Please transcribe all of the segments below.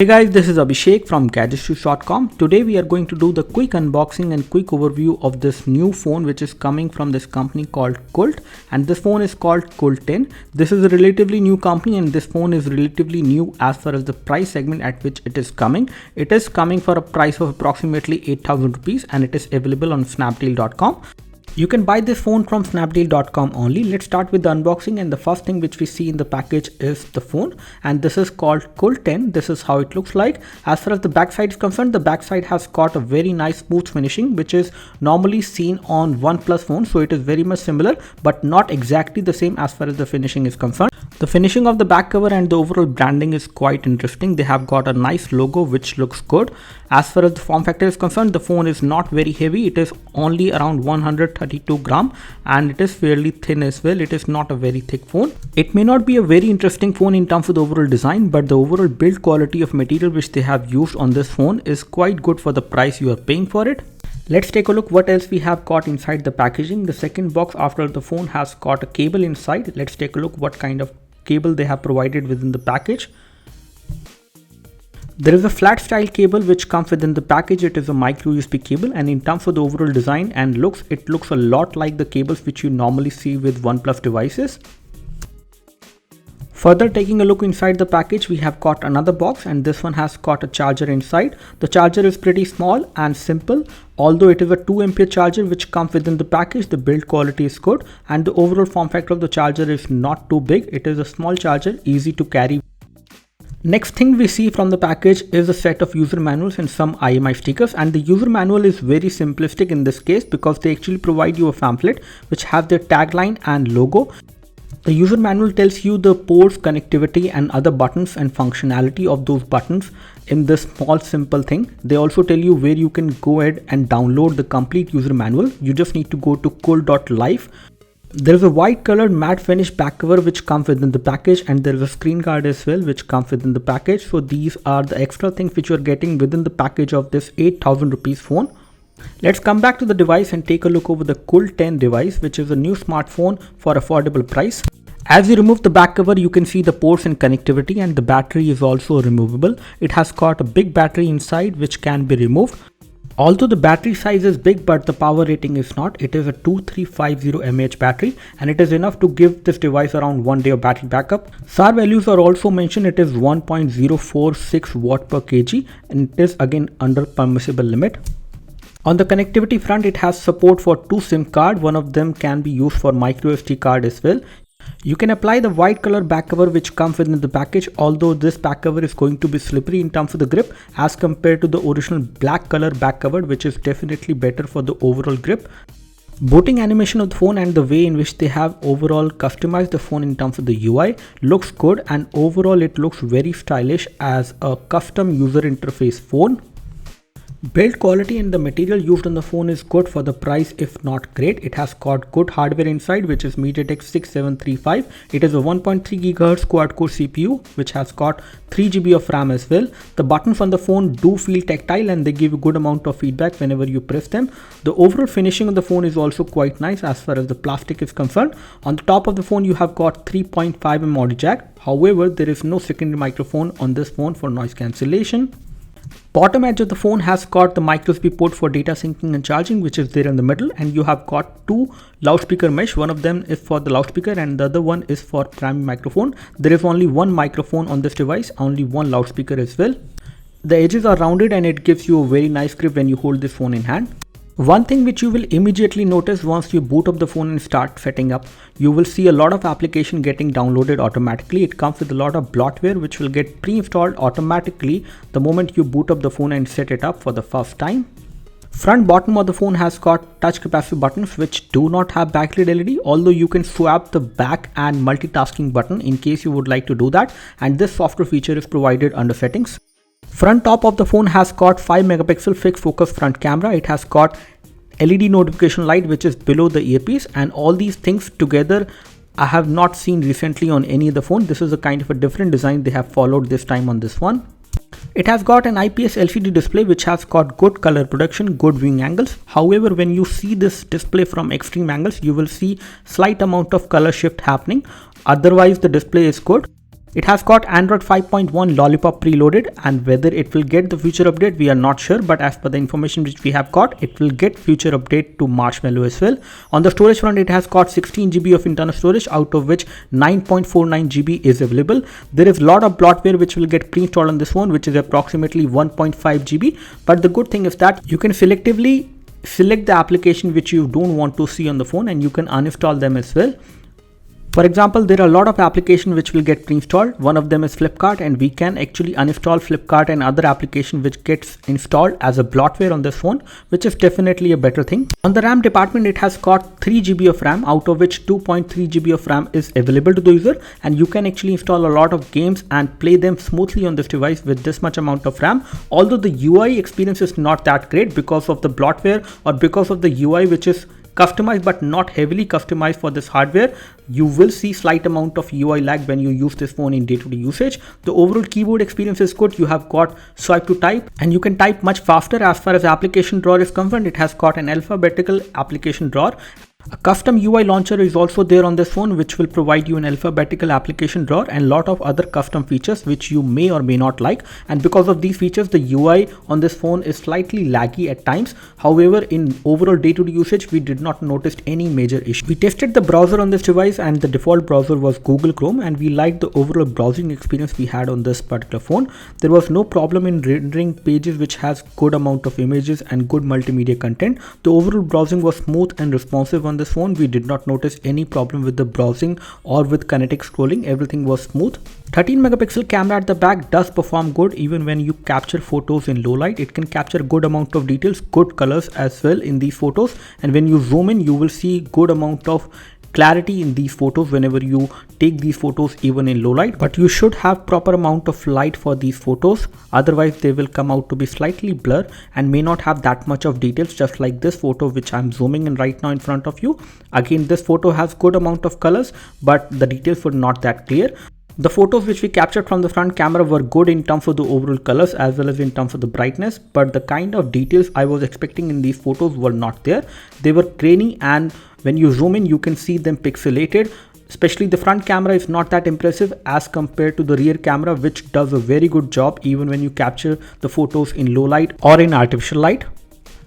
Hey guys, this is Abhishek from GadgetsToUse.com. Today we are going to do the quick unboxing and quick overview of this new phone which is coming from this company called Kult, and this phone is called Kult 10. This is a relatively new company and this phone is relatively new as far as the price segment at which it is coming. It is coming for a price of approximately 8,000 rupees and it is available on snapdeal.com. You can buy this phone from snapdeal.com only. Let's start with the unboxing, and the first thing which we see in the package is the phone, and this is called Kult 10. This is how it looks like. As far as the backside is concerned, the backside has got a very nice smooth finishing which is normally seen on OnePlus phones, so it is very much similar but not exactly the same as far as the finishing is concerned. The finishing of the back cover and the overall branding is quite interesting. They have got a nice logo which looks good. As far as the form factor is concerned, the phone is not very heavy. It is only around 132 gram and it is fairly thin as well. It is not a very thick phone. It may not be a very interesting phone in terms of the overall design, but the overall build quality of material which they have used on this phone is quite good for the price you are paying for it. Let's take a look what else we have got inside the packaging. The second box after the phone has got a cable inside. Let's take a look what kind of cable they have provided within the package. There is a flat style cable which comes within the package. It is a micro USB cable, and in terms of the overall design and looks, it looks a lot like the cables which you normally see with OnePlus devices. Further taking a look inside the package, we have got another box, and this one has got a charger inside. The charger is pretty small and simple. Although it is a 2 ampere charger which comes within the package, the build quality is good and the overall form factor of the charger is not too big. It is a small charger, easy to carry. Next thing we see from the package is a set of user manuals and some IMI stickers, and the user manual is very simplistic in this case because they actually provide you a pamphlet which has their tagline and logo. The user manual tells you the ports, connectivity and other buttons and functionality of those buttons in this small simple thing. They also tell you where you can go ahead and download the complete user manual. You just need to go to kult.live. There is a white colored matte finish back cover which comes within the package, and there is a screen guard as well which comes within the package. So these are the extra things which you are getting within the package of this 8,000 rupees phone. Let's come back to the device and take a look over the Kult 10 device, which is a new smartphone for affordable price. As you remove the back cover, you can see the ports and connectivity, and the battery is also removable. It has got a big battery inside which can be removed. Although the battery size is big, but the power rating is not. It is a 2350 mAh battery and it is enough to give this device around 1 day of battery backup. SAR values are also mentioned. It is 1.046 watt per kg and it is again under permissible limit. On the connectivity front, it has support for 2 SIM cards. One of them can be used for micro SD card as well. You can apply the white color back cover which comes within the package, although this back cover is going to be slippery in terms of the grip as compared to the original black color back cover, which is definitely better for the overall grip. Booting animation of the phone and the way in which they have overall customized the phone in terms of the UI looks good, and overall it looks very stylish as a custom user interface phone. Build quality and the material used on the phone is good for the price, if not great. It has got good hardware inside, which is MediaTek 6735. It is a 1.3 GHz quad-core CPU which has got 3 GB of RAM as well. The buttons on the phone do feel tactile and they give a good amount of feedback whenever you press them. The overall finishing of the phone is also quite nice as far as the plastic is concerned. On the top of the phone you have got 3.5mm audio jack. However, there is no secondary microphone on this phone for noise cancellation. Bottom edge of the phone has got the micro USB port for data syncing and charging, which is there in the middle, and you have got 2 loudspeaker mesh. One of them is for the loudspeaker and the other one is for primary microphone. There is only one microphone on this device, only one loudspeaker as well. The edges are rounded and it gives you a very nice grip when you hold this phone in hand. One thing which you will immediately notice once you boot up the phone and start setting up, you will see a lot of application getting downloaded automatically. It comes with a lot of bloatware which will get pre-installed automatically the moment you boot up the phone and set it up for the first time. Front bottom of the phone has got touch capacitive buttons which do not have backlit LED, although you can swap the back and multitasking button in case you would like to do that, and this software feature is provided under settings. Front top of the phone has got 5 megapixel fixed focus front camera. It has got LED notification light which is below the earpiece, and all these things together I have not seen recently on any other phone. This is a kind of a different design they have followed this time on this one. It has got an IPS LCD display which has got good color production, good viewing angles. However, when you see this display from extreme angles, you will see slight amount of color shift happening. Otherwise, the display is good. It has got Android 5.1 Lollipop preloaded, and whether it will get the future update we are not sure, but as per the information which we have got, it will get future update to Marshmallow as well. On the storage front, it has got 16 GB of internal storage, out of which 9.49 GB is available. There is a lot of bloatware which will get pre-installed on this phone, which is approximately 1.5 GB, but the good thing is that you can selectively select the application which you don't want to see on the phone, and you can uninstall them as well. For example, there are a lot of applications which will get pre-installed. One of them is Flipkart, and we can actually uninstall Flipkart and other application which gets installed as a bloatware on this phone, which is definitely a better thing. On the RAM department, it has got 3 GB of RAM, out of which 2.3 GB of RAM is available to the user, and you can actually install a lot of games and play them smoothly on this device with this much amount of RAM. Although the UI experience is not that great because of the bloatware or because of the UI which is customized but not heavily customized for this hardware, you will see slight amount of UI lag when you use this phone in day-to-day usage. The overall keyboard experience is good. You have got swipe to type, and you can type much faster. As far as application drawer is concerned, it has got an alphabetical application drawer. A custom UI launcher is also there on this phone, which will provide you an alphabetical application drawer and a lot of other custom features which you may or may not like. And because of these features, the UI on this phone is slightly laggy at times. However, in overall day-to-day usage, we did not notice any major issue. We tested the browser on this device, and the default browser was Google Chrome, and we liked the overall browsing experience we had on this particular phone. There was no problem in rendering pages which has good amount of images and good multimedia content. The overall browsing was smooth and responsive on this phone. We did not notice any problem with the browsing or with kinetic scrolling. Everything was smooth. 13 megapixel camera at the back does perform good even when you capture photos in low light. It can capture good amount of details, good colors as well in these photos, and when you zoom in, you will see good amount of clarity in these photos whenever you take these photos even in low light. But you should have proper amount of light for these photos, otherwise they will come out to be slightly blurred and may not have that much of details, just like this photo which I'm zooming in right now in front of you. Again, this photo has good amount of colors, but the details were not that clear. The photos which we captured from the front camera were good in terms of the overall colors as well as in terms of the brightness, but the kind of details I was expecting in these photos were not there. They were grainy, and when you zoom in, you can see them pixelated. Especially the front camera is not that impressive as compared to the rear camera, which does a very good job even when you capture the photos in low light or in artificial light.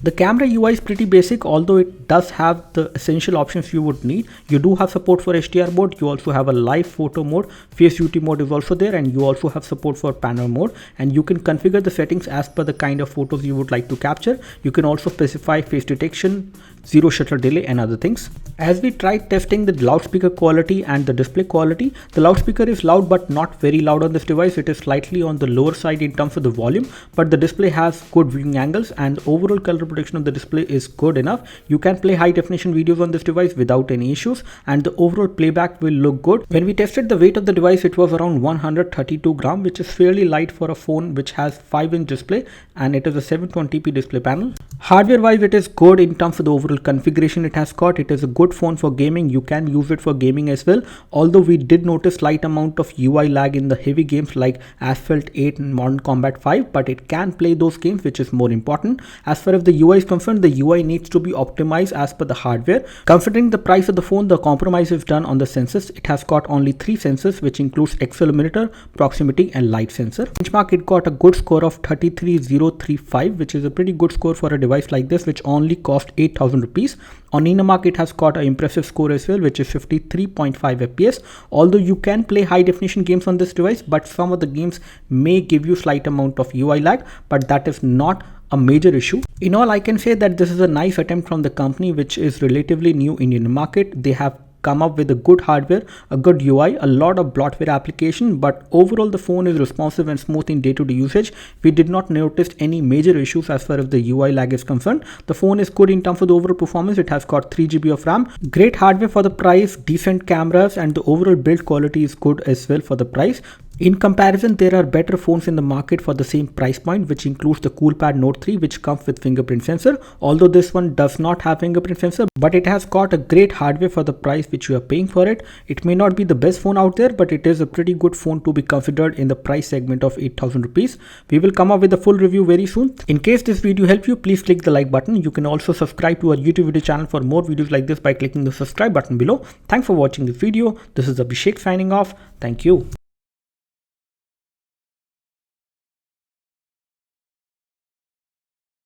The camera UI is pretty basic, although it does have the essential options you would need. You do have support for HDR mode, you also have a live photo mode, face UT mode is also there, and you also have support for panel mode, and you can configure the settings as per the kind of photos you would like to capture. You can also specify face detection, zero shutter delay and other things. As we tried testing the loudspeaker quality and the display quality, the loudspeaker is loud but not very loud on this device. It is slightly on the lower side in terms of the volume, but the display has good viewing angles and the overall color protection of the display is good enough. You can play high definition videos on this device without any issues, and the overall playback will look good. When we tested the weight of the device, it was around 132 gram, which is fairly light for a phone which has 5-inch display, and it is a 720p display panel. Hardware wise, it is good in terms of the overall configuration it has got. It is a good phone for gaming. You can use it for gaming as well, although we did notice slight amount of UI lag in the heavy games like Asphalt 8 and Modern Combat 5, but it can play those games, which is more important. As far as the UI is concerned, the UI needs to be optimized as per the hardware. Considering the price of the phone, the compromise is done on the sensors. It has got only 3 sensors, which includes accelerometer, proximity and light sensor. Benchmark, it got a good score of 33035, which is a pretty good score for a device like this, which only cost 8,000 rupees. On Ninamark, it has got an impressive score as well, which is 53.5 FPS. Although you can play high definition games on this device, but some of the games may give you slight amount of UI lag, but that is not a major issue. In all, I can say that this is a nice attempt from the company, which is relatively new in Indian market. They have come up with a good hardware, a good UI, a lot of bloatware application, but overall the phone is responsive and smooth in day-to-day usage. We did not notice any major issues as far as the UI lag is concerned. The phone is good in terms of the overall performance. It has got 3 GB of RAM, great hardware for the price, decent cameras, and the overall build quality is good as well for the price. In comparison, there are better phones in the market for the same price point, which includes the Coolpad Note 3, which comes with fingerprint sensor. Although this one does not have fingerprint sensor, but it has got a great hardware for the price which you are paying for it. It may not be the best phone out there, but it is a pretty good phone to be considered in the price segment of 8,000 rupees. We will come up with a full review very soon. In case this video helped you, please click the like button. You can also subscribe to our YouTube video channel for more videos like this by clicking the subscribe button below. Thanks for watching this video. This is Abhishek signing off. Thank you.